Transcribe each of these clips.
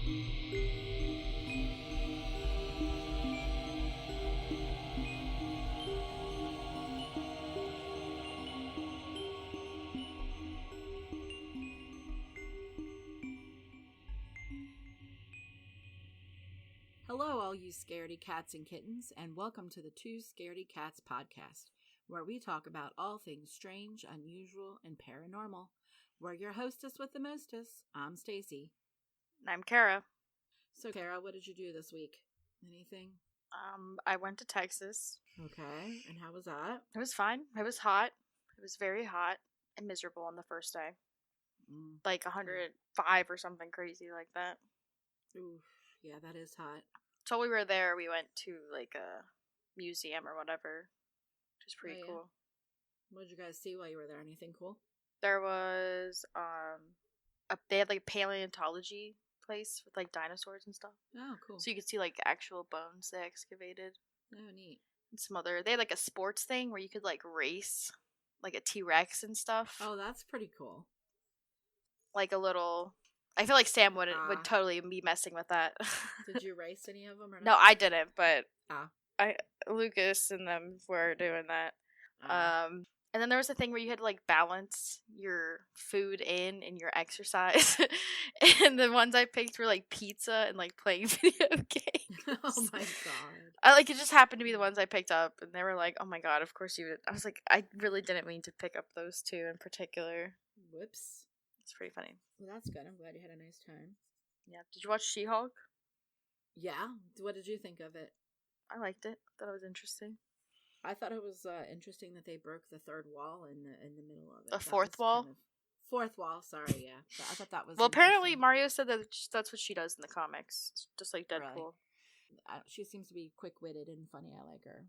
Hello, all you scaredy cats and kittens, and welcome to the Two Scaredy Cats podcast, where we talk about all things strange, unusual, and paranormal. We're your hostess with the mostest. I'm Stacy. And I'm Kara. So, Kara, what did you do this week? Anything? I went to Texas. Okay, and how was that? It was fine. It was hot. It was very hot and miserable on the first day. Like 105 or something crazy like that. Ooh, yeah, that is hot. So we were there, we went to like a museum or whatever, which was pretty cool. What did you guys see while you were there? Anything cool? There was they had like a paleontology place with like dinosaurs and stuff. Oh, cool. So you could see like actual bones they excavated. Oh, neat. And some other, they had like a sports thing where you could like race like a T-Rex and stuff. Oh, that's pretty cool. Like a little, I feel like Sam would totally be messing with that. Did you race any of them or not? No, I didn't, but Lucas and them were doing that. And then there was a thing where you had to like balance your food in your exercise. And the ones I picked were like pizza and like playing video games. Oh my god. It just happened to be the ones I picked up, and they were like, oh my god, of course you would. I was like, I really didn't mean to pick up those two in particular. Whoops. It's pretty funny. Well, that's good. I'm glad you had a nice time. Yeah. Did you watch She-Hulk? Yeah. What did you think of it? I liked it. Thought it was interesting. I thought it was interesting that they broke the third wall in the middle of it. The fourth wall? Fourth wall, sorry, yeah. I thought that was well, apparently Mario said that that's what she does in the comics. It's just like Deadpool. Really? She seems to be quick-witted and funny. I like her.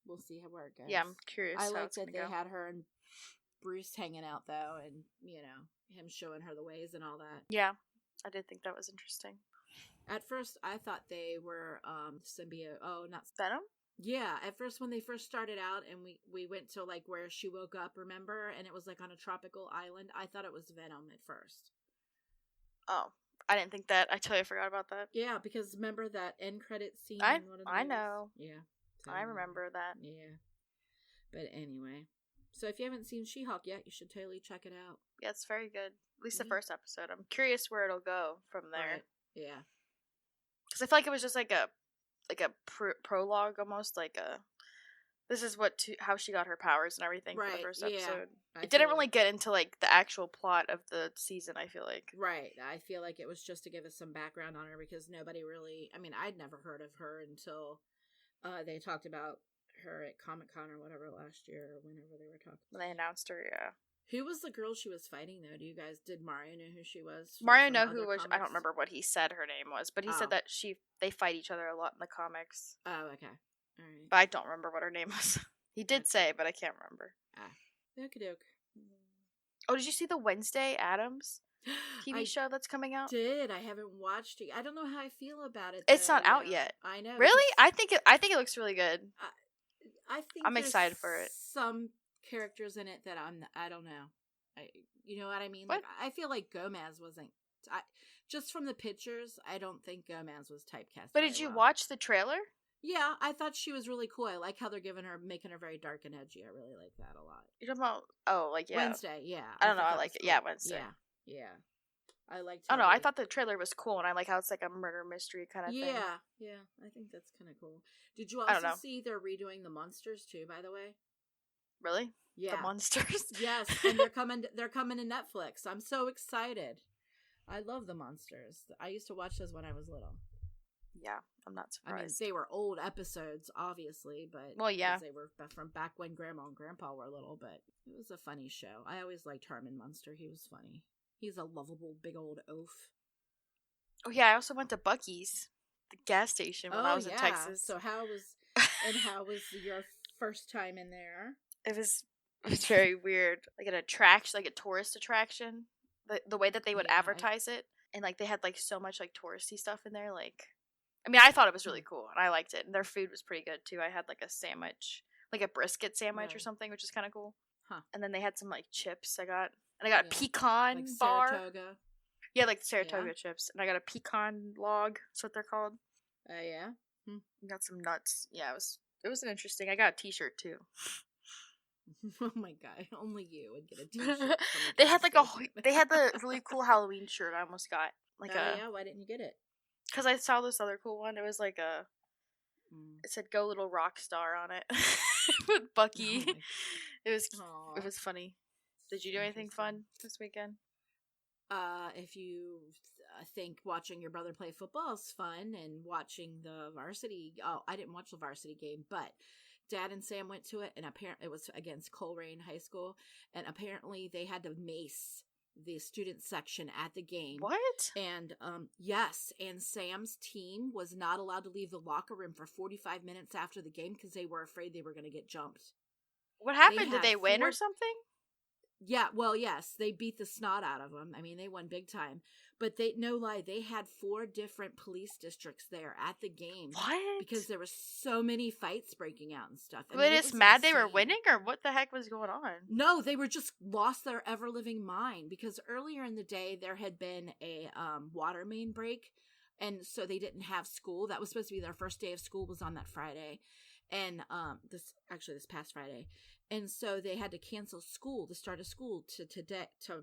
We'll see where it goes. Yeah, I'm curious. I liked that they had her and Bruce hanging out, though, and, you know, him showing her the ways and all that. Yeah, I did think that was interesting. At first, I thought they were symbiote. Oh, not Venom? Yeah, at first when they first started out and we went to like where she woke up, remember? And it was like on a tropical island. I thought it was Venom at first. Oh, I didn't think that. I totally forgot about that. Yeah, because remember that end credit scene? I know. Yeah. I remember that. Yeah. But anyway. So if you haven't seen She-Hulk yet, you should totally check it out. Yeah, it's very good. At least the first episode. I'm curious where it'll go from there. Right. Yeah. Because I feel like it was just like a prologue almost, like this is how she got her powers and everything for the first episode. It didn't really get into like the actual plot of the season, I feel like. Right. I feel like it was just to give us some background on her because nobody really, I mean, I'd never heard of her until they talked about her at Comic-Con or whatever last year or whenever they were talking. When they announced her, yeah. Who was the girl she was fighting, though? Did Mario know who she was? Mario know who was, comics? I don't remember what he said her name was, but he said that they fight each other a lot in the comics. Oh, okay. All right. But I don't remember what her name was. He did say, but I can't remember. Okie-doke. Oh, did you see the Wednesday Addams TV show that's coming out? I haven't watched it. I don't know how I feel about it. It's not out yet. I know. Really? I think it looks really good. I'm excited for it. Some characters in it that I don't know. You know what I mean? What? Like, I feel like Gomez wasn't. Just from the pictures, I don't think Gomez was typecast. But did you watch the trailer? Yeah, I thought she was really cool. I like how they're making her very dark and edgy. I really like that a lot. You're talking about Wednesday, yeah. I don't know. I like it. Cool. Yeah, Wednesday. Yeah. I liked. Oh no, I thought the trailer was cool, and I like how it's like a murder mystery kind of thing. Yeah. I think that's kind of cool. Did you also see they're redoing the Monsters too? By the way. Really? Yeah. The Monsters. Yes, and they're coming. They're coming to Netflix. I'm so excited. I love the Monsters. I used to watch those when I was little. Yeah, I'm not surprised. I mean, they were old episodes, obviously, but they were from back when Grandma and Grandpa were little. But it was a funny show. I always liked Herman Munster. He was funny. He's a lovable big old oaf. Oh yeah, I also went to Buc-ee's, the gas station, when I was in Texas. So how was your first time in there? It was very weird. Like an attraction, like a tourist attraction. The way that they would advertise it, and like they had like so much like touristy stuff in there. Like, I mean, I thought it was really cool, and I liked it. And their food was pretty good too. I had like a sandwich, like a brisket sandwich or something, which is kind of cool. Huh. And then they had some like chips. I got pecan like bar. Saratoga. Yeah, like the Saratoga chips. And I got a pecan log. That's what they're called. Yeah? Got some nuts. Yeah, it was an interesting. I got a t-shirt, too. Oh my god, only you would get a t-shirt. They had they had the really cool Halloween shirt I almost got. Yeah, why didn't you get it? Because I saw this other cool one. It was like it said "Go Little Rock Star" on it with Bucky. Oh it was funny. Did you do anything fun this weekend? If you think watching your brother play football is fun and watching the varsity, I didn't watch the varsity game, but Dad and Sam went to it, and apparently it was against Coleraine High School, and apparently they had to mace the student section at the game. What? And yes, and Sam's team was not allowed to leave the locker room for 45 minutes after the game because they were afraid they were going to get jumped. What happened? Did they win or something? Yeah, well, yes, they beat the snot out of them. I mean, they won big time. But no lie, they had 4 different police districts there at the game. What? Because there were so many fights breaking out and stuff. Were they just mad they were winning, or what the heck was going on? No, they were just lost their ever-living mind. Because earlier in the day, there had been a water main break. And so they didn't have school. That was supposed to be their first day of school, was on that Friday. And this past Friday. And so they had to cancel school, the start of school to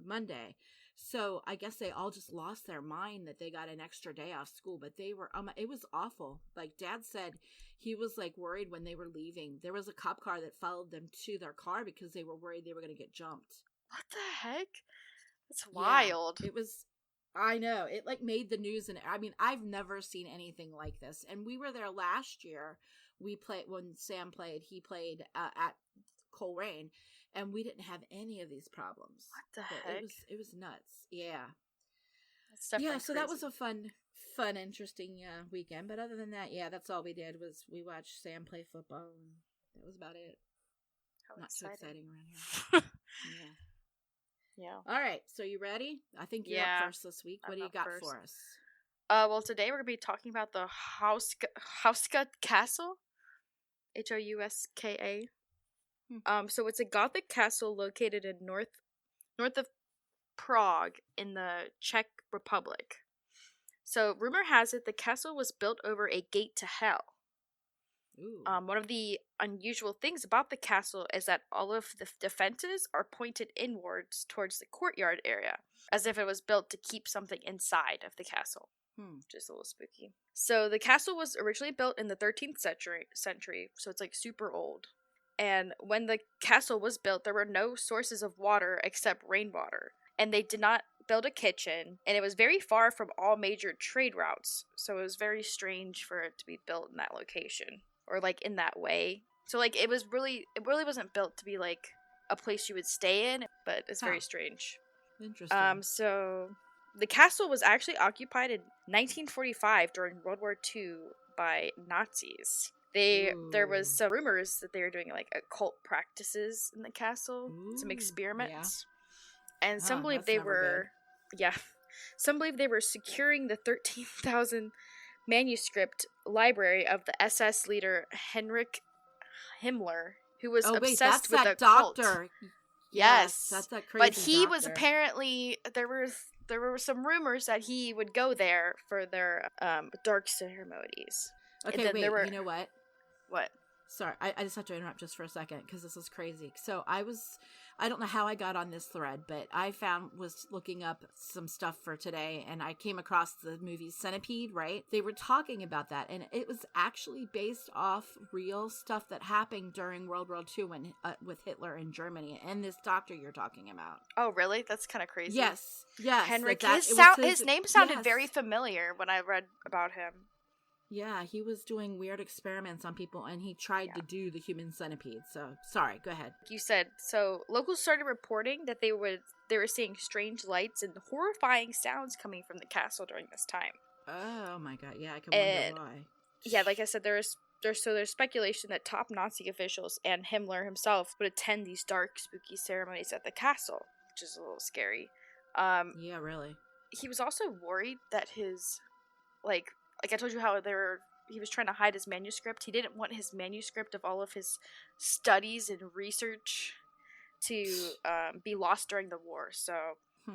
Monday. So I guess they all just lost their mind that they got an extra day off school. But they were, it was awful. Like Dad said, he was like worried when they were leaving. There was a cop car that followed them to their car because they were worried they were going to get jumped. What the heck? That's wild. Yeah, it was. I know. It like made the news, and I mean, I've never seen anything like this. And we were there last year. We played when Sam played. He played at Coleraine, and we didn't have any of these problems. What the heck? It was nuts. Yeah. That's definitely so that was a fun, interesting weekend. But other than that, that's all we did was we watched Sam play football, and that was about it. Not too exciting around here. Yeah. All right. So you ready? I think you're up first this week. What do you got for us? Well, today we're gonna be talking about the Houska Castle. Houska. So it's a Gothic castle located in north of Prague in the Czech Republic. So rumor has it the castle was built over a gate to hell. Ooh. One of the unusual things about the castle is that all of the defenses are pointed inwards towards the courtyard area, as if it was built to keep something inside of the castle. Which is a little spooky. So the castle was originally built in the 13th century, so it's like super old. And when the castle was built, there were no sources of water except rainwater. And they did not build a kitchen, and it was very far from all major trade routes. So it was very strange for it to be built in that location, or like in that way. So like it really wasn't built to be like a place you would stay in, but it's very strange. Interesting. So the castle was actually occupied in 1945 during World War II by Nazis. There was some rumors that they were doing like occult practices in the castle, some experiments, and some believe they were, some believe they were securing the 13,000 manuscript library of the SS leader Heinrich Himmler, who was obsessed with the doctor. Yes, that's that crazy. But he doctor. Was apparently there were some rumors that he would go there for their dark ceremonies. Okay, wait. You know what? What? Sorry, I just have to interrupt just for a second because this is crazy. So I don't know how I got on this thread, but I was looking up some stuff for today, and I came across the movie Centipede, right? They were talking about that, and it was actually based off real stuff that happened during World War II when, with Hitler in Germany, and this doctor you're talking about. Oh, really? That's kind of crazy. Yes. Henrik, his name sounded very familiar when I read about him. Yeah, he was doing weird experiments on people, and he tried to do the human centipede. So, sorry, go ahead. You said, so locals started reporting that they were seeing strange lights and horrifying sounds coming from the castle during this time. Oh my god, yeah, I can wonder why. Yeah, like I said, there's speculation that top Nazi officials and Himmler himself would attend these dark, spooky ceremonies at the castle, which is a little scary. Yeah, really. He was also worried that his, like I told you how he was trying to hide his manuscript. He didn't want his manuscript of all of his studies and research to be lost during the war. So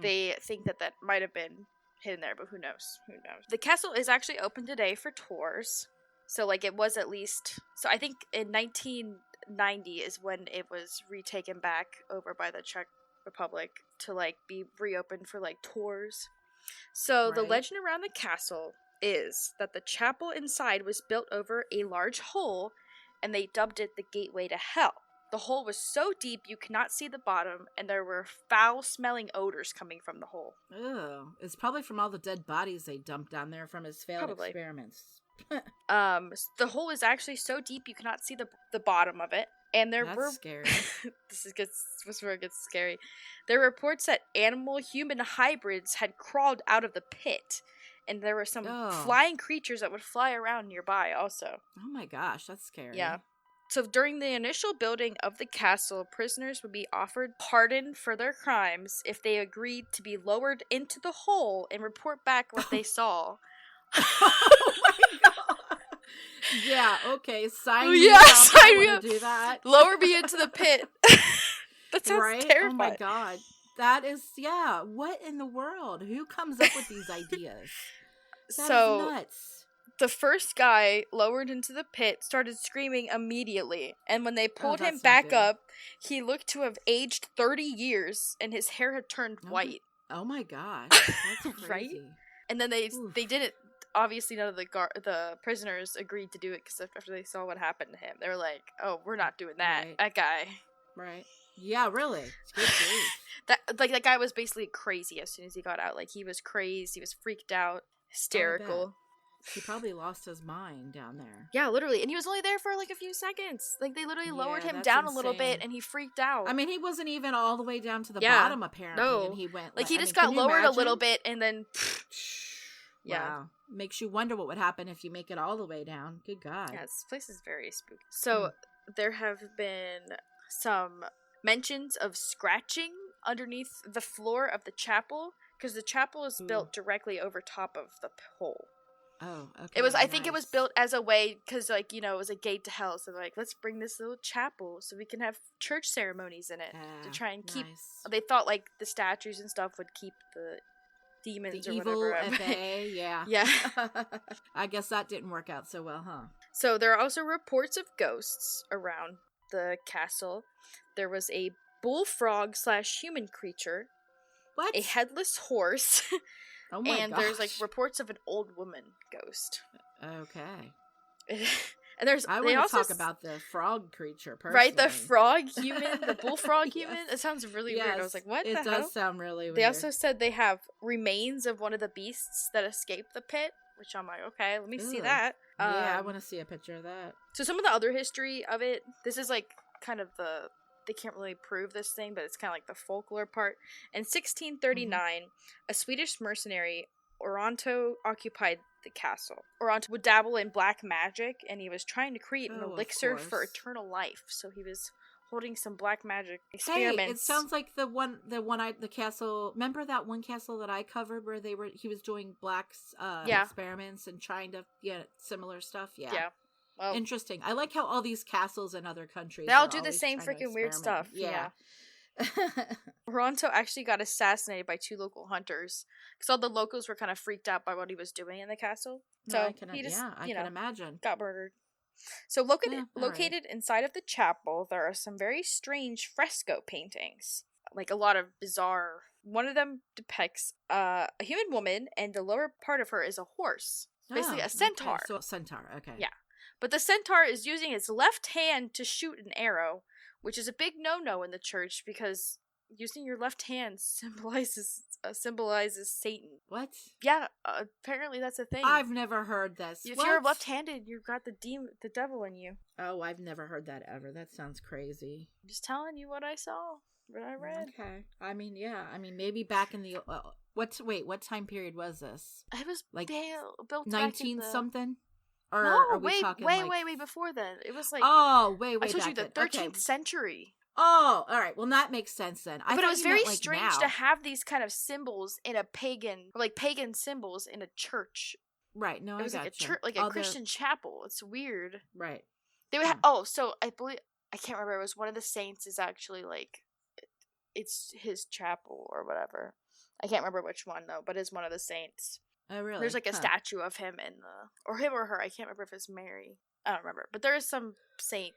they think that might have been hidden there, but who knows? Who knows? The castle is actually open today for tours. So, like, it was at least... So, I think in 1990 is when it was retaken back over by the Czech Republic to, like, be reopened for, like, tours. So, the legend around the castle is that the chapel inside was built over a large hole, and they dubbed it the Gateway to Hell. The hole was so deep you could not see the bottom, and there were foul-smelling odors coming from the hole. Ew. It's probably from all the dead bodies they dumped down there from his failed experiments. The hole is actually so deep you cannot see the bottom of it, and That's scary. This is where it gets scary. There are reports that animal-human hybrids had crawled out of the pit, and there were some flying creatures that would fly around nearby also. Oh my gosh, that's scary. Yeah. So during the initial building of the castle, prisoners would be offered pardon for their crimes if they agreed to be lowered into the hole and report back what they saw. Oh my god. Yeah, okay. Sign me up. Sign me up. Do that. Lower me into the pit. That sounds terrifying. Oh my god. That is, what in the world? Who comes up with these ideas? That is nuts. The first guy lowered into the pit started screaming immediately, and when they pulled him back up, he looked to have aged 30 years, and his hair had turned white. Oh my gosh. That's crazy. Right? And then they didn't. Obviously, none of the prisoners agreed to do it because after they saw what happened to him, they were like, "Oh, we're not doing that. Right. That guy." Right. Yeah. Really. It's good grief. That guy was basically crazy as soon as he got out. Like, he was crazed. He was freaked out, hysterical. He probably lost his mind down there. Yeah, literally. And he was only there for like a few seconds. Like, they literally lowered him down a little bit and he freaked out. I mean, he wasn't even all the way down to the bottom, apparently. No. And he went like, he just got lowered a little bit and then... Wow. Makes you wonder what would happen if you make it all the way down. Good God. Yeah, this place is very spooky. So, there have been some mentions of scratching underneath the floor of the chapel, because the chapel is built directly over top of the hole. Oh, okay. It was. I think it was built as a way, because, like, it was a gate to hell. So, like, let's bring this little chapel so we can have church ceremonies in it to try and keep. They thought, like, the statues and stuff would keep the demons or evil whatever at bay. Yeah. Yeah. I guess that didn't work out so well, huh? So there are also reports of ghosts around the castle. There was a bullfrog/human creature. What? A headless horse. Oh my and there's like reports of an old woman ghost. Okay. And there's I want to talk about the frog creature personally. Right, the frog human, the bullfrog human. It sounds really weird. I was like, what the hell? It does sound really weird. They also said they have remains of one of the beasts that escaped the pit, which I'm like, okay, let me see that. Yeah, I want to see a picture of that. So some of the other history of it, this is like kind of they can't really prove this thing, but it's kind of like the folklore part. In 1639, a Swedish mercenary, Oranto, occupied the castle. Oranto would dabble in black magic, and he was trying to create an elixir for eternal life. So he was holding some black magic experiments. Hey, it sounds like the castle. Remember that one castle that I covered where he was doing black experiments and trying to similar stuff. Yeah. Well, interesting. I like how all these castles in other countries they all do the same freaking weird stuff. Yeah. Oranto actually got assassinated by 2 local hunters because all the locals were kind of freaked out by what he was doing in the castle. So I can imagine. Got murdered. So located inside of the chapel, there are some very strange fresco paintings, like a lot of bizarre. One of them depicts a human woman, and the lower part of her is a horse, basically a centaur. Okay. So a centaur, okay. Yeah, but the centaur is using its left hand to shoot an arrow, which is a big no-no in the church because using your left hand symbolizes Satan. What? Yeah, apparently that's a thing. I've never heard this. If you're left-handed, you've got the devil in you. Oh, I've never heard that ever. That sounds crazy. I'm just telling you what I saw, what I read. Okay. I mean, yeah. I mean, maybe back in the what time period was this? It was like built 19 something. Or no, are we talking way before then. It was like way I told you the 13th century. Oh, all right. Well, that makes sense then. But it was very strange to have these kind of symbols in a pagan symbols in a church. Right. No, it was like a church, like a Christian chapel. It's weird. Right. They would so I believe I can't remember. It was one of the saints is actually like it's his chapel or whatever. I can't remember which one, though, but is one of the saints. Oh, really? There's, like, a statue of him in the... Or him or her. I can't remember if it's Mary. I don't remember. But there is some saint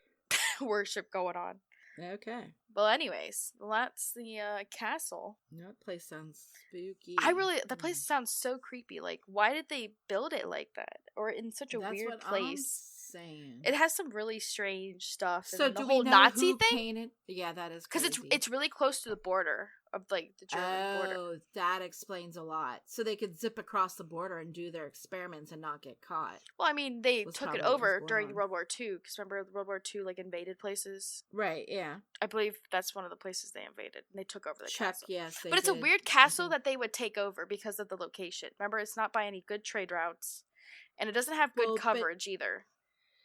worship going on. Okay. Well, anyways, that's the castle. That place sounds spooky. The place sounds so creepy. Like, why did they build it like that? Or in such a weird place? Saying. It has some really strange stuff. So and do the whole we know Nazi who thing? Painted? Yeah, that is because it's really close to the border of like the German border. Oh, that explains a lot. So they could zip across the border and do their experiments and not get caught. Well, I mean, they took it over during World War II. Because remember, World War II like invaded places. Right. Yeah. I believe that's one of the places they invaded, and they took over the castle. Yes, but it's a weird castle that they would take over because of the location. Remember, it's not by any good trade routes, and it doesn't have good coverage either.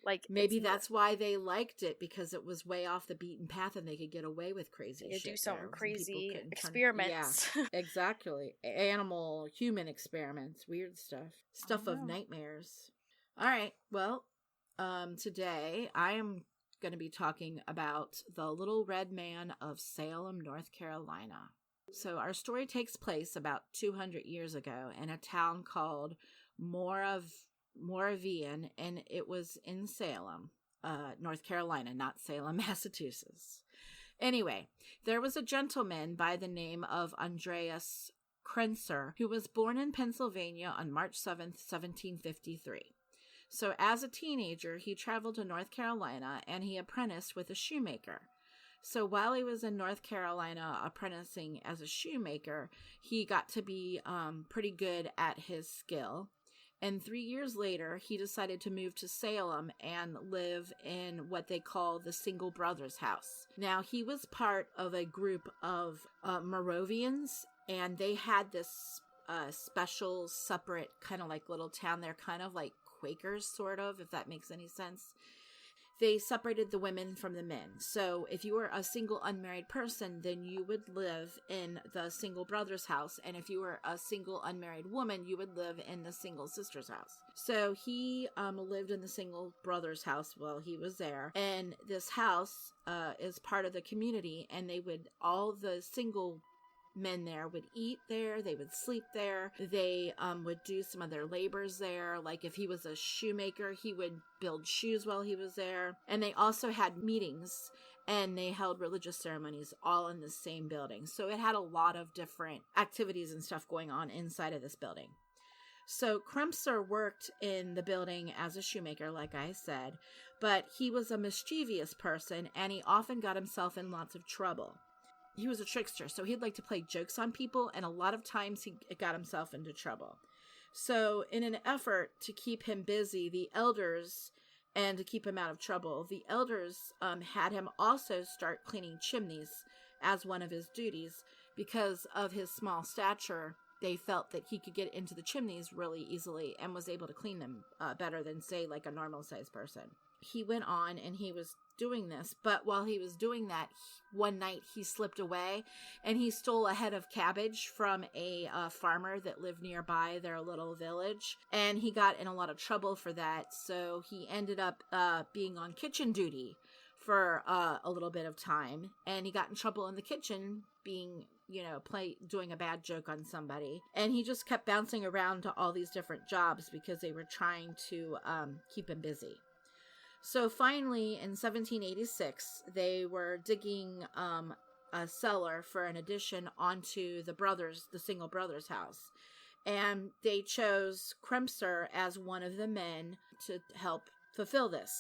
Like maybe that's why they liked it, because it was way off the beaten path and they could get away with crazy shit. Do some crazy experiments. Yeah, exactly. Human experiments, weird stuff of nightmares. All right. Well, today I am going to be talking about the Little Red Man of Salem, North Carolina. So our story takes place about 200 years ago in a town called Moravian, and it was in Salem, North Carolina, not Salem, Massachusetts. Anyway, there was a gentleman by the name of Andreas Kremser who was born in Pennsylvania on March 7th, 1753. So as a teenager, he traveled to North Carolina and he apprenticed with a shoemaker. So while he was in North Carolina apprenticing as a shoemaker, he got to be pretty good at his skill. And 3 years later, he decided to move to Salem and live in what they call the Single Brothers house. Now, he was part of a group of Moravians, and they had this special, separate kind of like little town. They're kind of like Quakers, sort of, if that makes any sense. They separated the women from the men. So if you were a single unmarried person, then you would live in the Single Brothers house. And if you were a single unmarried woman, you would live in the Single Sisters house. So he lived in the Single Brothers house while he was there. And this house is part of the community. And all the single men there would eat there, they would sleep there, they would do some of their labors there. Like if he was a shoemaker, he would build shoes while he was there. And they also had meetings and they held religious ceremonies all in the same building. So it had a lot of different activities and stuff going on inside of this building. So Kremser worked in the building as a shoemaker, like I said, but he was a mischievous person and he often got himself in lots of trouble. He was a trickster, so he'd like to play jokes on people, and a lot of times he got himself into trouble. So in an effort to keep him busy, the elders, and to keep him out of trouble, the elders had him also start cleaning chimneys as one of his duties. Because of his small stature, they felt that he could get into the chimneys really easily and was able to clean them better than, say, like a normal-sized person. He went on and he was doing this, but while he was doing that, one night he slipped away and he stole a head of cabbage from a farmer that lived nearby their little village, and he got in a lot of trouble for that. So he ended up being on kitchen duty for a little bit of time, and he got in trouble in the kitchen being, doing a bad joke on somebody, and he just kept bouncing around to all these different jobs because they were trying to keep him busy. So finally, in 1786, they were digging a cellar for an addition onto the Single Brothers house. And they chose Kremser as one of the men to help fulfill this.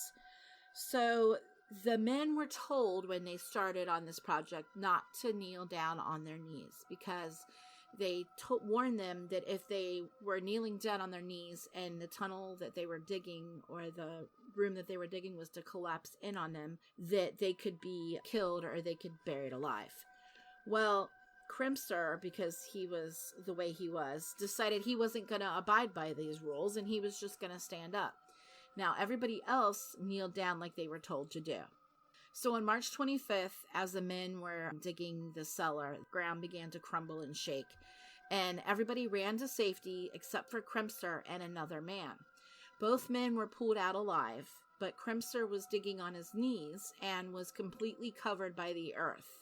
So the men were told when they started on this project not to kneel down on their knees, because they warned them that if they were kneeling down on their knees and the tunnel that they were digging or the room that they were digging was to collapse in on them, that they could be killed or they could be buried alive. Well, Kremser, because he was the way he was, decided he wasn't going to abide by these rules and he was just going to stand up. Now, everybody else kneeled down like they were told to do. So on March 25th, as the men were digging the cellar, the ground began to crumble and shake, and everybody ran to safety except for Kremser and another man. Both men were pulled out alive, but Kremser was digging on his knees and was completely covered by the earth.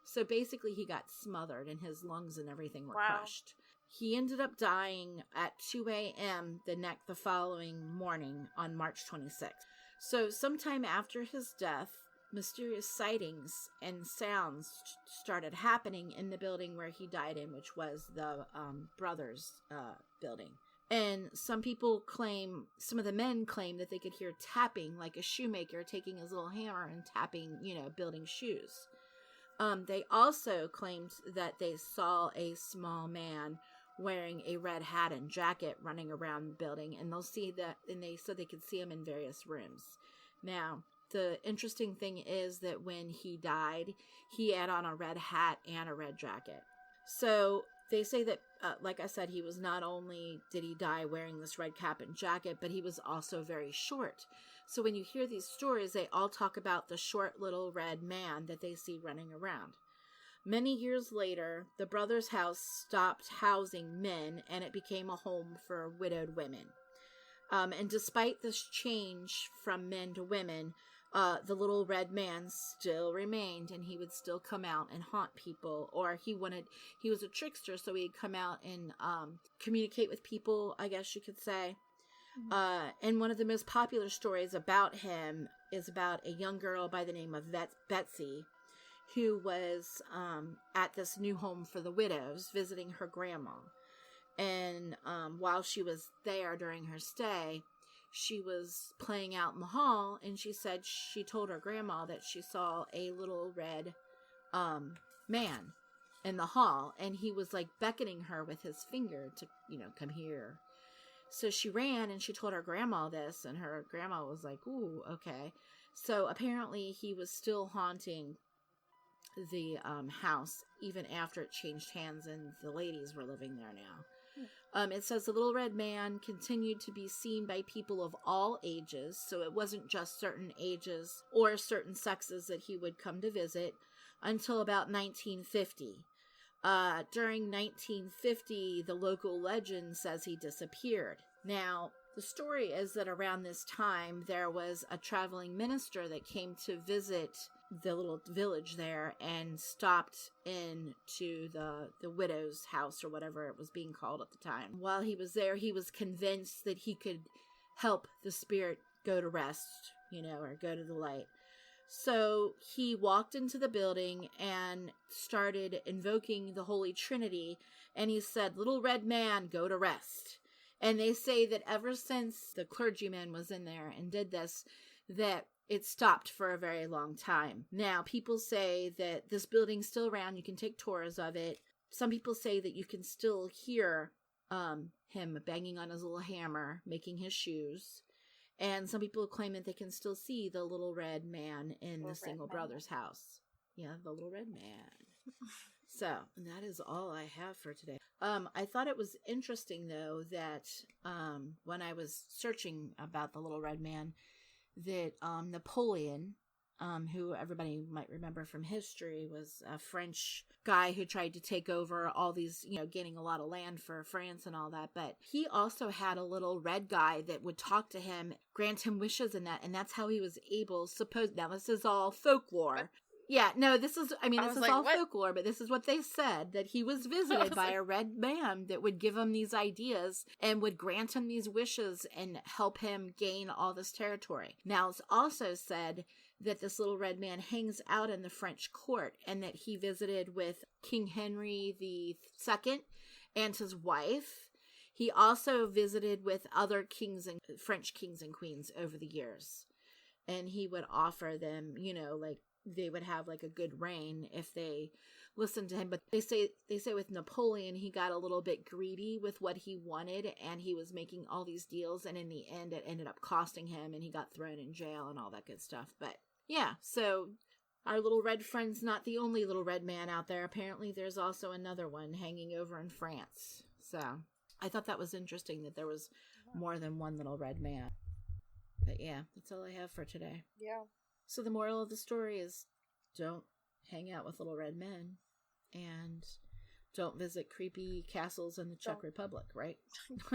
So basically he got smothered and his lungs and everything were crushed. He ended up dying at 2 a.m. the following morning on March 26th. So sometime after his death, mysterious sightings and sounds started happening in the building where he died in, which was the brothers' building. And some of the men claim that they could hear tapping, like a shoemaker taking his little hammer and tapping, building shoes. They also claimed that they saw a small man wearing a red hat and jacket running around the building, and they said they could see him in various rooms. Now, the interesting thing is that when he died, he had on a red hat and a red jacket. So they say that, like I said, he was not only did he die wearing this red cap and jacket, but he was also very short. So when you hear these stories, they all talk about the short little red man that they see running around. Many years later, the brothers' house stopped housing men, and it became a home for widowed women. And despite this change from men to women, the little red man still remained, and he would still come out and haunt people. Or he was a trickster, so he'd come out and communicate with people, I guess you could say. Mm-hmm. And one of the most popular stories about him is about a young girl by the name of Betsy, who was at this new home for the widows visiting her grandma. And while she was there during her stay, she was playing out in the hall, and she said she told her grandma that she saw a little red man in the hall, and he was like beckoning her with his finger to, come here. So she ran and she told her grandma this, and her grandma was like, ooh, okay. So apparently he was still haunting the house even after it changed hands and the ladies were living there now. It says the little red man continued to be seen by people of all ages, so it wasn't just certain ages or certain sexes that he would come to visit until about 1950. During 1950, the local legend says he disappeared. Now, the story is that around this time, there was a traveling minister that came to visit the little village there and stopped into the widow's house or whatever it was being called at the time. While he was there, he was convinced that he could help the spirit go to rest, or go to the light. So he walked into the building and started invoking the Holy Trinity, and he said, "Little red man, go to rest." And they say that ever since the clergyman was in there and did this, that it stopped for a very long time. Now, people say that this building's still around. You can take tours of it. Some people say that you can still hear him banging on his little hammer, making his shoes. And some people claim that they can still see the little red man in the single brother's house. Yeah, the little red man. So, and that is all I have for today. I thought it was interesting, though, that when I was searching about the little red man, that Napoleon, who everybody might remember from history, was a French guy who tried to take over all these, gaining a lot of land for France and all that. But he also had a little red guy that would talk to him, grant him wishes and that. And that's how he was able, now this is all folklore. Yeah, no, this is all folklore, but this is what they said, that he was visited by a red man that would give him these ideas and would grant him these wishes and help him gain all this territory. Now, it's also said that this little red man hangs out in the French court and that he visited with King Henry II and his wife. He also visited with other French kings and queens over the years. And he would offer them, they would have like a good reign if they listened to him. But they say with Napoleon, he got a little bit greedy with what he wanted, and he was making all these deals, and in the end it ended up costing him, and he got thrown in jail and all that good stuff. But yeah, so our little red friend's not the only little red man out there. Apparently there's also another one hanging over in France. So I thought that was interesting that there was more than one little red man. But yeah, that's all I have for today. Yeah. So the moral of the story is don't hang out with little red men and don't visit creepy castles in the Czech Republic, right?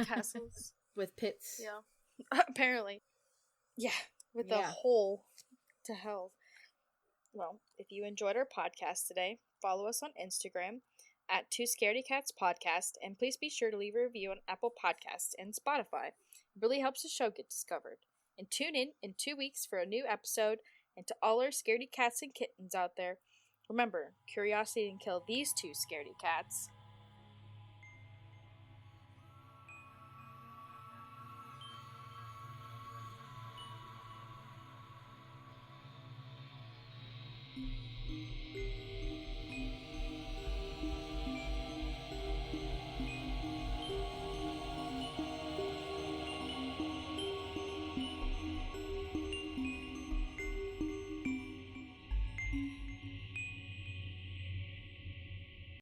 Castles. With pits. Yeah. Apparently. Yeah. With a hole to hell. Well, if you enjoyed our podcast today, follow us on Instagram at 2scaredycatspodcast, and please be sure to leave a review on Apple Podcasts and Spotify. It really helps the show get discovered. And tune in 2 weeks for a new episode. And to all our scaredy cats and kittens out there, remember, curiosity can kill these two scaredy cats.